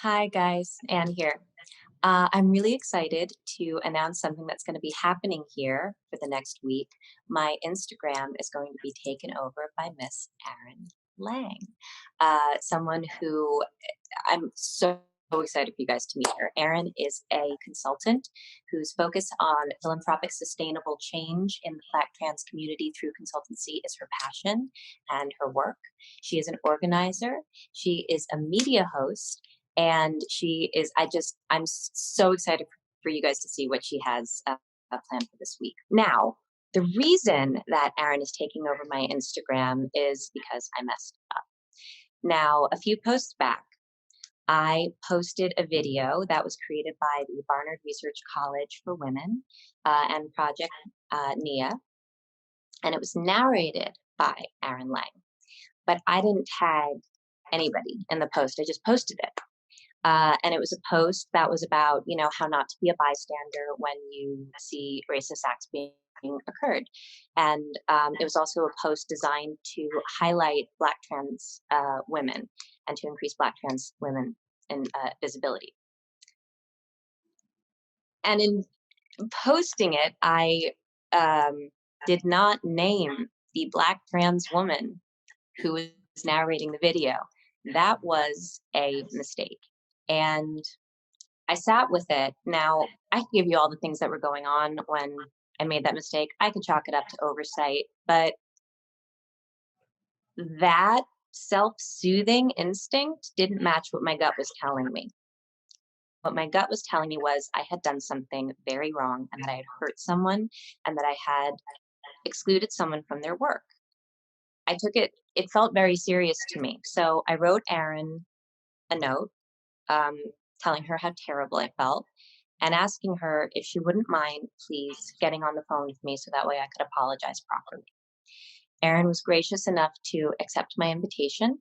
Hi, guys. Anne here. I'm really excited to announce something that's going to be happening here for the next week. My Instagram is going to be taken over by Miss AARYN Lang, someone who I'm so excited for you guys to meet her. Erin is a consultant whose focus on philanthropic sustainable change in the Black trans community through consultancy is her passion and her work. She is an organizer, she is a media host, and I'm so excited for you guys to see what she has planned for this week. Now, the reason that Erin is taking over my Instagram is because I messed up. Now, a few posts back, I posted a video that was created by the Barnard Research College for Women and Project NIA, and it was narrated by AARYN Lang. But I didn't tag anybody in the post. I just posted it. And it was a post that was about, how not to be a bystander when you see racist acts being occurred. And it was also a post designed to highlight Black trans women and to increase Black trans women in visibility. And in posting it, I did not name the Black trans woman who was narrating the video. That was a mistake. And I sat with it. Now, I can give you all the things that were going on when I made that mistake. I could chalk it up to oversight, but that self-soothing instinct didn't match what my gut was telling me. What my gut was telling me was I had done something very wrong and that I had hurt someone and that I had excluded someone from their work. It felt very serious to me. So I wrote Erin a note um, telling her how terrible I felt and asking her if she wouldn't mind please getting on the phone with me so that way I could apologize properly. Erin was gracious enough to accept my invitation,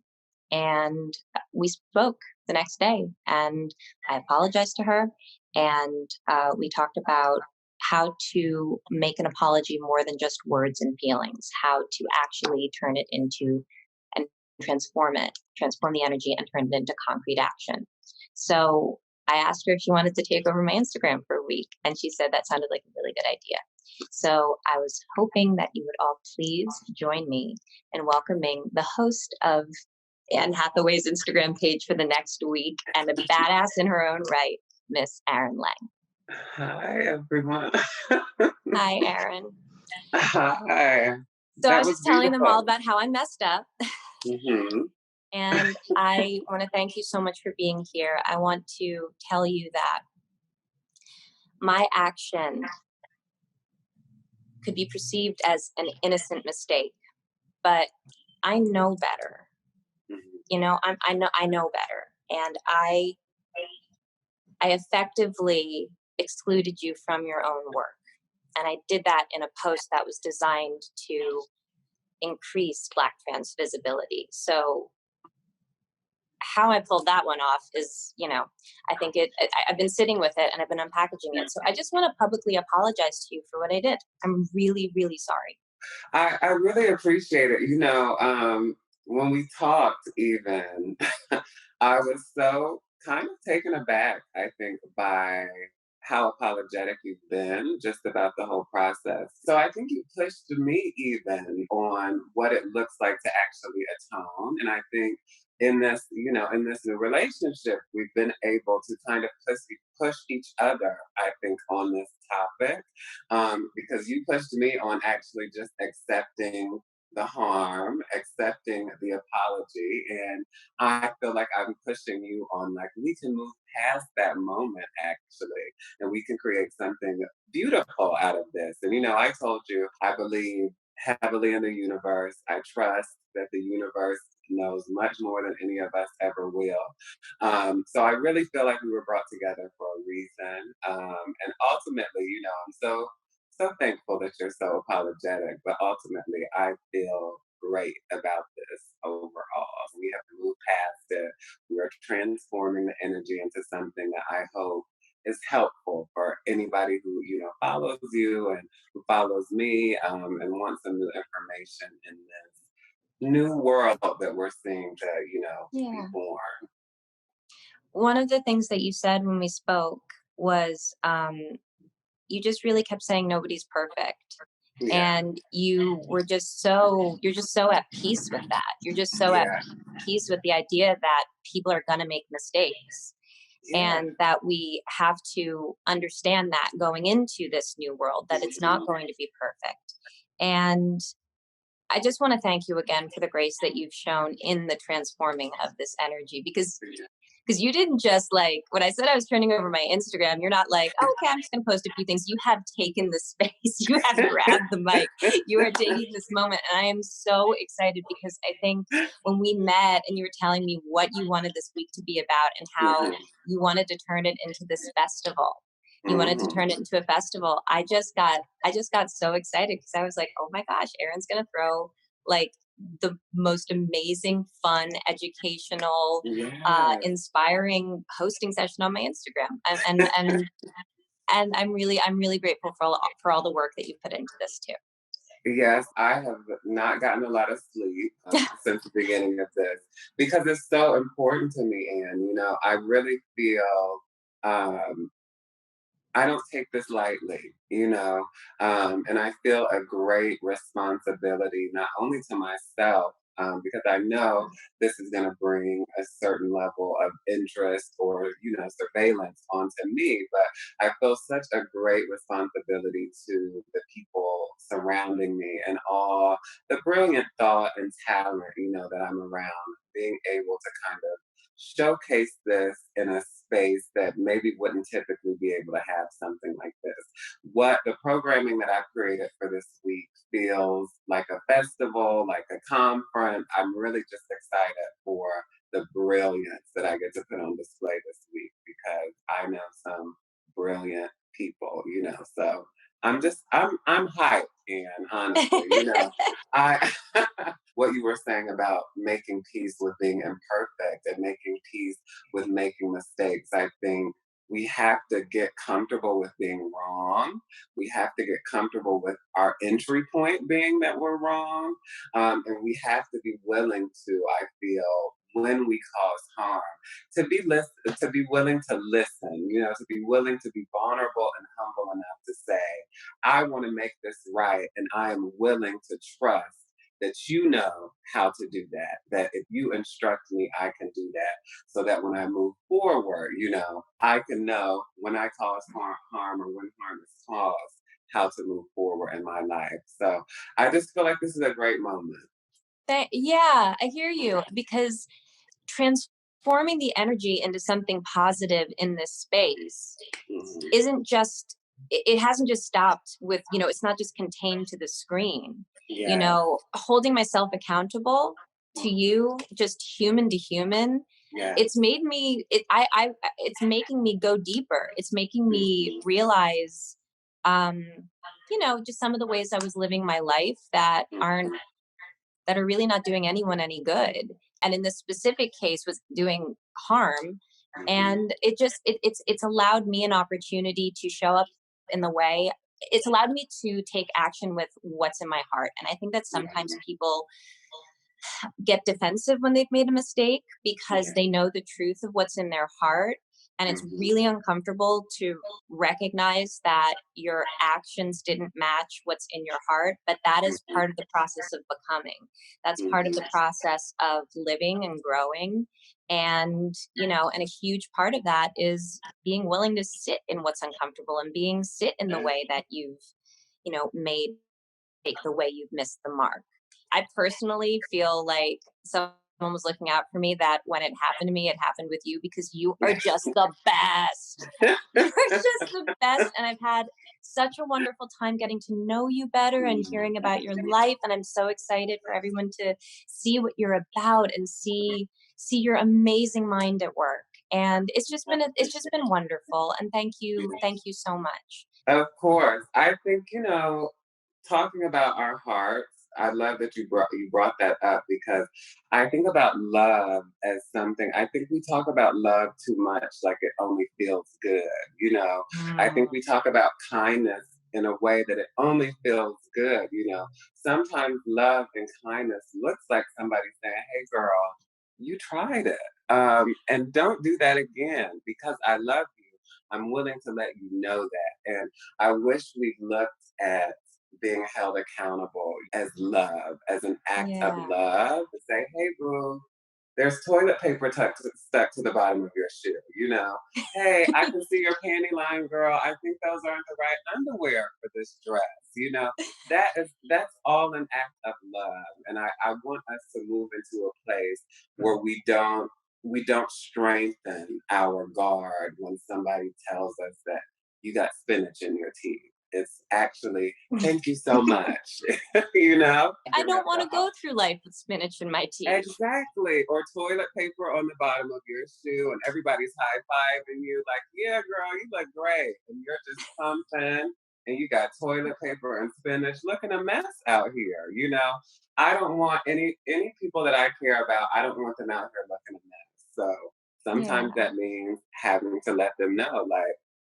and we spoke the next day. And I apologized to her, and we talked about how to make an apology more than just words and feelings, how to actually turn it into and transform the energy and turn it into concrete action. So I asked her if she wanted to take over my Instagram for a week, and she said that sounded like a really good idea. So I was hoping that you would all please join me in welcoming the host of Anne Hathaway's Instagram page for the next week and a badass in her own right, Miss AARYN Lang. Hi, everyone. Hi, Erin. Hi. So I That was was just telling them all beautiful. about how I messed up. Hmm. And I want to thank you so much for being here. I want to tell you that my action could be perceived as an innocent mistake, but I know better. I know better, and I effectively excluded you from your own work, and I did that in a post that was designed to increase Black trans visibility. So how I pulled that one off is, I think I've been sitting with it and I've been unpackaging it. So I just want to publicly apologize to you for what I did. I'm really, really sorry. I really appreciate it. When we talked, even, I was so kind of taken aback, I think, by how apologetic you've been just about the whole process. So I think you pushed me even on what it looks like to actually atone. And I think in this new relationship, we've been able to kind of push each other, I think, on this topic, because you pushed me on actually just accepting the harm, accepting the apology. And I feel like I'm pushing you on, like, we can move past that moment actually, and we can create something beautiful out of this. And, I told you, I believe heavily in the universe. I trust that the universe knows much more than any of us ever will. So I really feel like we were brought together for a reason. And ultimately, I'm so thankful that you're so apologetic, but ultimately I feel great about this overall. We have moved past it. We are transforming the energy into something that I hope is helpful for anybody who, follows you and who follows me, and wants some new information in this new world that we're seeing to, be Yeah. born. one of the things that you said when we spoke was, you just really kept saying nobody's perfect. Yeah. And you're just so at peace with that. You're just so at Yeah. peace with the idea that people are going to make mistakes Yeah. and that we have to understand that going into this new world, that it's not Mhm. going to be perfect. And I just want to thank you again for the grace that you've shown in the transforming of this energy, Yeah. because you didn't just like when I said I was turning over my Instagram, you're not like, oh, okay, I'm just going to post a few things. You have taken the space, you have grabbed the mic, you are taking this moment. And I am so excited because I think when we met and you were telling me what you wanted this week to be about and how Mhm. you wanted to turn it into this festival. You wanted to Mhm. turn it into a festival. I just got so excited because I was like, oh my gosh, Aaron's gonna throw like the most amazing, fun, educational, Yes. inspiring hosting session on my Instagram. And I'm really grateful for all the work that you put into this too. Yes, I have not gotten a lot of sleep since the beginning of this because it's so important to me. And, I really feel um, I don't take this lightly, and I feel a great responsibility not only to myself, because I know this is going to bring a certain level of interest or, surveillance onto me, but I feel such a great responsibility to the people surrounding me and all the brilliant thought and talent, that I'm around, being able to kind of showcase this in a space that maybe wouldn't typically be able to have something like this. What the programming that I've created for this week feels like a festival, like a conference. I'm really just excited for the brilliance that I get to put on display this week because I know some brilliant people, So I'm hyped, and honestly, I what you were saying about making peace with being imperfect and making peace with making mistakes. I think we have to get comfortable with being wrong. We have to get comfortable with our entry point being that we're wrong. And we have to be willing to, I feel, when we cause harm, to be willing to listen, to be willing to be vulnerable and humble enough to say, I want to make this right, and I am willing to trust that you know how to do that. That if you instruct me, I can do that. So that when I move forward, I can know when I cause harm or when harm is caused, how to move forward in my life. So I just feel like this is a great moment. Yeah, I hear you because transforming the energy into something positive in this space Mhm. isn't just it hasn't just stopped with, it's not just contained to the screen. Yes. Holding myself accountable to Mhm. you, just human to human, Yes. it's made me it's making me go deeper. It's making me Mhm. realize um just some of the ways I was living my life Mhm. that are really not doing anyone any good, and in this specific case was doing harm. Mhm. And it's allowed me an opportunity to show up in the way. It's allowed me to take action with what's in my heart, and I think that Yeah. sometimes people get defensive when they've made a mistake because Yeah. they know the truth of what's in their heart. And it's Mhm. really uncomfortable to recognize that your actions didn't match what's in your heart. But that is Mhm. part of the process of becoming. That's part of Mhm. the process of living and growing. And a huge part of that is being willing to sit in what's uncomfortable and being sit in the Yeah. way that made take the way you've missed the mark. I personally feel like someone was looking out for me, that when it happened to me, it happened with you because you are just the best. You're just the best. And I've had such a wonderful time getting to know you better and hearing about your life. And I'm so excited for everyone to see what you're about and see your amazing mind at work. And it's just been wonderful. And thank you so much. Of course. I think, talking about our hearts, I love that you brought that up because I think about love as something. I think we talk about love too much, like it only feels good. I think Mm. we talk about kindness in a way that it only feels good. Sometimes love and kindness looks like somebody saying, "Hey, girl, you tried it." And don't do that again because I love you. I'm willing to let you know that. And I wish we looked at being held accountable as love, as an act of Yeah. love to say, hey, boo, there's toilet paper stuck to the bottom of your shoe, you know? Hey, I can see your panty line, girl. I think those aren't the right underwear for this dress, you know? That's all an act of love. And I want us to move into a place where we don't strengthen our guard when somebody tells us that you got spinach in your teeth. It's actually, thank you so much. You know? I don't want Remember to go through life with spinach in my teeth. exactly. Or toilet paper on the bottom of your shoe, and everybody's high fiving you, like, yeah, girl, you look great. And you're just pumping, and you got toilet paper and spinach looking a mess out here. You know, I don't want any people that I care about, I don't want them out here looking a mess. So sometimes Yeah. that means having to let them know, like,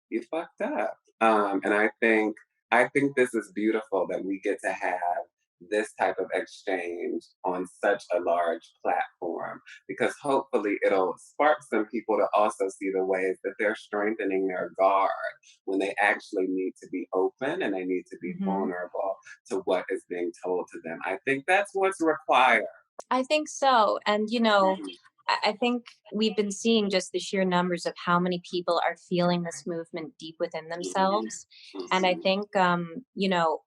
you fucked up. And I think this is beautiful that we get to have this type of exchange on such a large platform because hopefully it'll spark some people to also see the ways that they're strengthening their guard when they actually need to be open and they need to be Hmm. vulnerable to what is being told to them. I think that's what's required. I think so. And, Mhm, I think we've been seeing just the sheer numbers of how many people are feeling this movement deep within mhm, themselves. And I mhm, think,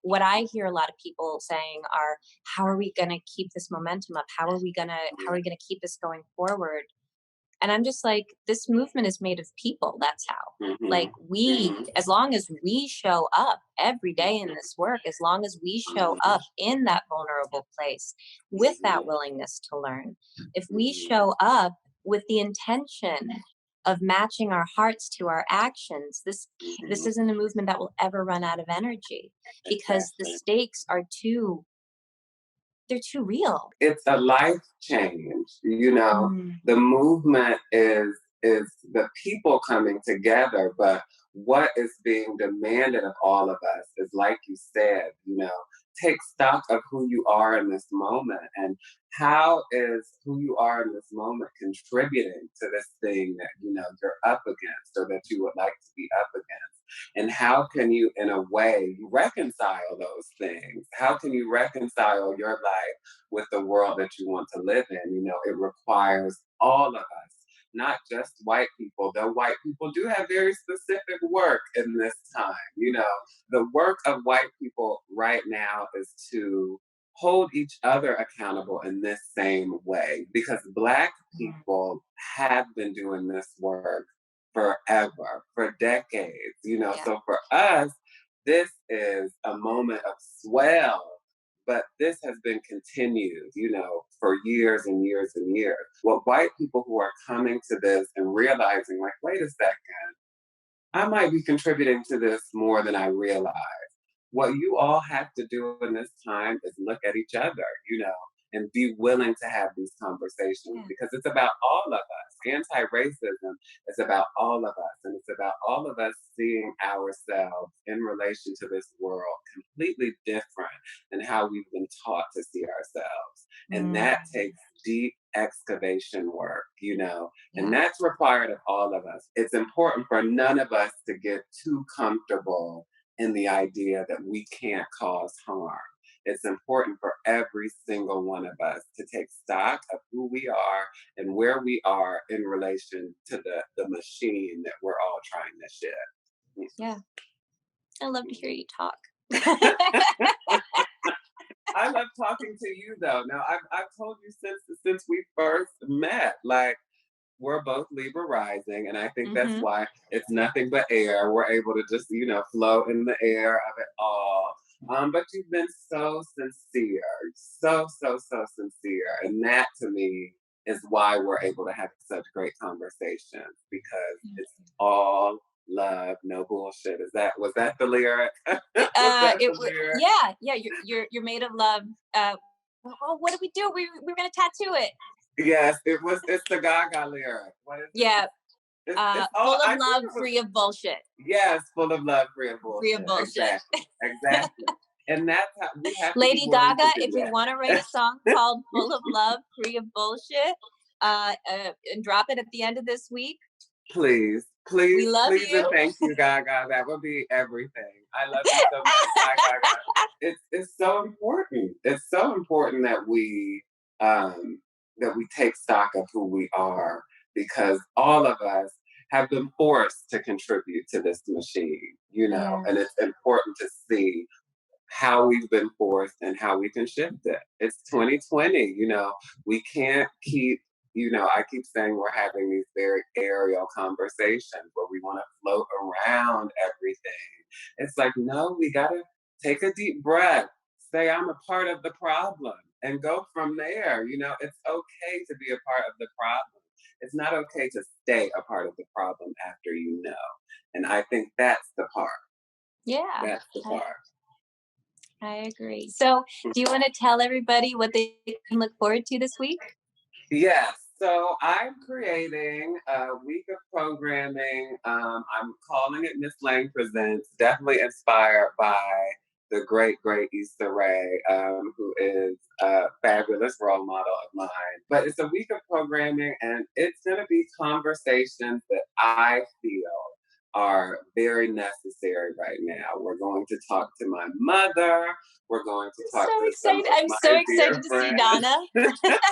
what I hear a lot of people saying are, how are we going to keep this momentum up? How are yeah, we going to keep this going forward? And I'm just like, this movement is made of people. That's how. Like, mhm, we, mhm, as long as we show up every day in this work, as long as we show mhm, up in that vulnerable place with that mhm, willingness to learn, if we mhm, show up with the intention of matching our hearts to our actions, this mhm. isn't a movement that will ever run out of energy because the Exactly. stakes are they're too real. It's a life change, you know. Mm, The movement is the people coming together, but what is being demanded of all of us is like you said, you know, take stock of who you are in this moment and how is who you are in this moment contributing to this thing that you know you're up against or that you would like to be up against, and how can you in a way reconcile those things, how can you reconcile your life with the world that you want to live in. You know, it requires all of us, not just white people, though white people do have very specific work in this time. You know, the work of white people right now is to hold each other accountable in this same way because black mm, people have been doing this work forever, for decades, you know. yeah. So for us, this is a moment of swell, but this has been continued, you know, for years and years and years. What white people who are coming to this and realizing, like, wait a second, I might be contributing to this more than I realize. What you all have to do in this time is look at each other, you know, and be willing to have these conversations Yeah. because it's about all of us. Anti racism is about all of us, and it's about all of us seeing ourselves in relation to this world completely different than how we've been taught to see ourselves. And that Mm, takes deep excavation work, you know, and yeah. that's required of all of us. It's important for none of us to get too comfortable in the idea that we can't cause harm. It's important for every single one of us to take stock of who we are and where we are in relation to the machine that we're all trying to shift. Yeah. I love to hear you talk. I love talking to you though. Now I've told you since we first met, like we're both Libra rising, and I think that's Mhm. why it's nothing but air. We're able to just, you know, float in the air of it all. But you've been so sincere, so sincere, and that to me is why we're able to have such great conversations because Thank it's you. all love, no bullshit. Was that the lyric? Was that It the would, lyric? yeah, yeah, you're made of love. Oh, what did we do? We were gonna tattoo it. Yes, it's the Gaga lyric. What is it? Yeah, It's all full of I think love, it was. free of bullshit. Yes, full of love, free of Free of bullshit. bullshit. Exactly. Exactly. And that's how we have to be Lady willing to Gaga, do if you wanna write a that. song called Full of Love, Free of Bullshit, and drop it at the end of this week. Please, We please, love please, and you. thank you, Gaga. That would be everything. I love you so much. Bye, Gaga. It's so important. It's so important um that we take stock of who we are because all of us have been forced to contribute to this machine, Yeah. and it's important to see how we've been forced and how we can shift it. It's 2020, we can't keep, I keep saying we're having these very aerial conversations where we want to float around everything. It's like, no, we got to take a deep breath, say, I'm a part of the problem, and go from there. It's okay to be a part of the problem. It's not okay to stay a part of the problem after you know. And I think that's the part. Yeah. That's the I, part. I agree. So, do you want to tell everybody what they can look forward to this week? Yes. So I'm creating a week of programming. I'm calling it Miss Lang Presents, definitely inspired by the great Issa Rae, who is a fabulous role model of mine. But it's a week of programming, and it's going to be conversations that I feel are very necessary right now. We're going to talk to my mother. We're going to talk So to some excited. of I'm so my dear excited to see friends. Donna.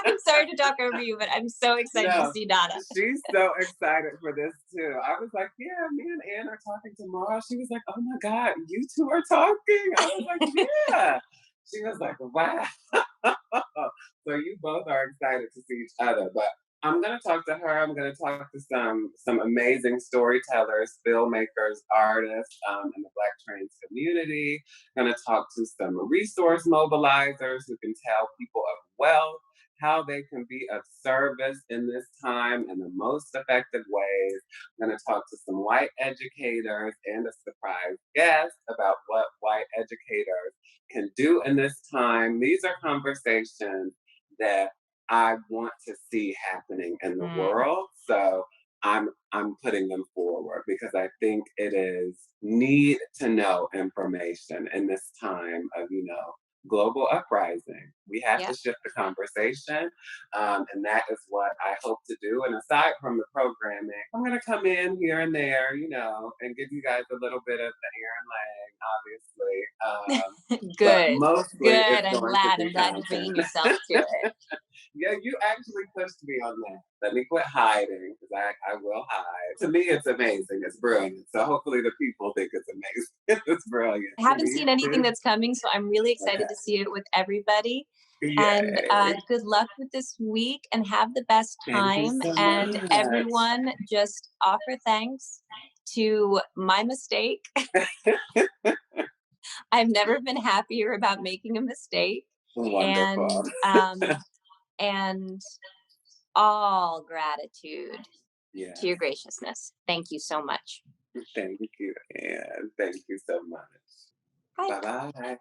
I'm sorry to talk over you, but I'm so excited to No, see Donna. she's so excited for this too. I was like, yeah, me and Ann are talking tomorrow. She was like, oh my God, you two are talking. I was like, yeah. She was like, wow. So you both are excited to see each other. But I'm gonna talk to her. I'm gonna talk to some amazing storytellers, filmmakers, artists in the Black trans community. Gonna talk to some resource mobilizers who can tell people of wealth how they can be of service in this time in the most effective ways. I'm going to talk to some white educators and a surprise guest about what white educators can do in this time. These are conversations that I want to see happening in the Mm, world. So I'm putting them forward because I think it is need to know information in this time of, global uprising. We have to yep. shift the conversation. And that is what I hope to do. And aside from the programming, I'm going to come in here and there, and give you guys a little bit of the Aaron Lang, obviously. But Good. mostly Good. it's I'm going to glad. be I'm glad you're bringing content. yourself to it. Yeah, you actually pushed me on that. Let me quit hiding because I will hide. To me, it's amazing. It's brilliant. So hopefully the people think it's amazing. It's brilliant. I To haven't me, seen anything too. that's coming, so I'm really excited Okay. to see it with everybody. And Yay. good luck with this week and have the best Thank you time. so And much. everyone, just offer thanks to my mistake. I've never been happier about making a mistake. Wonderful. And and all gratitude to your Yes. graciousness. Thank you so much. Thank you. And thank you so much. Bye. Bye bye.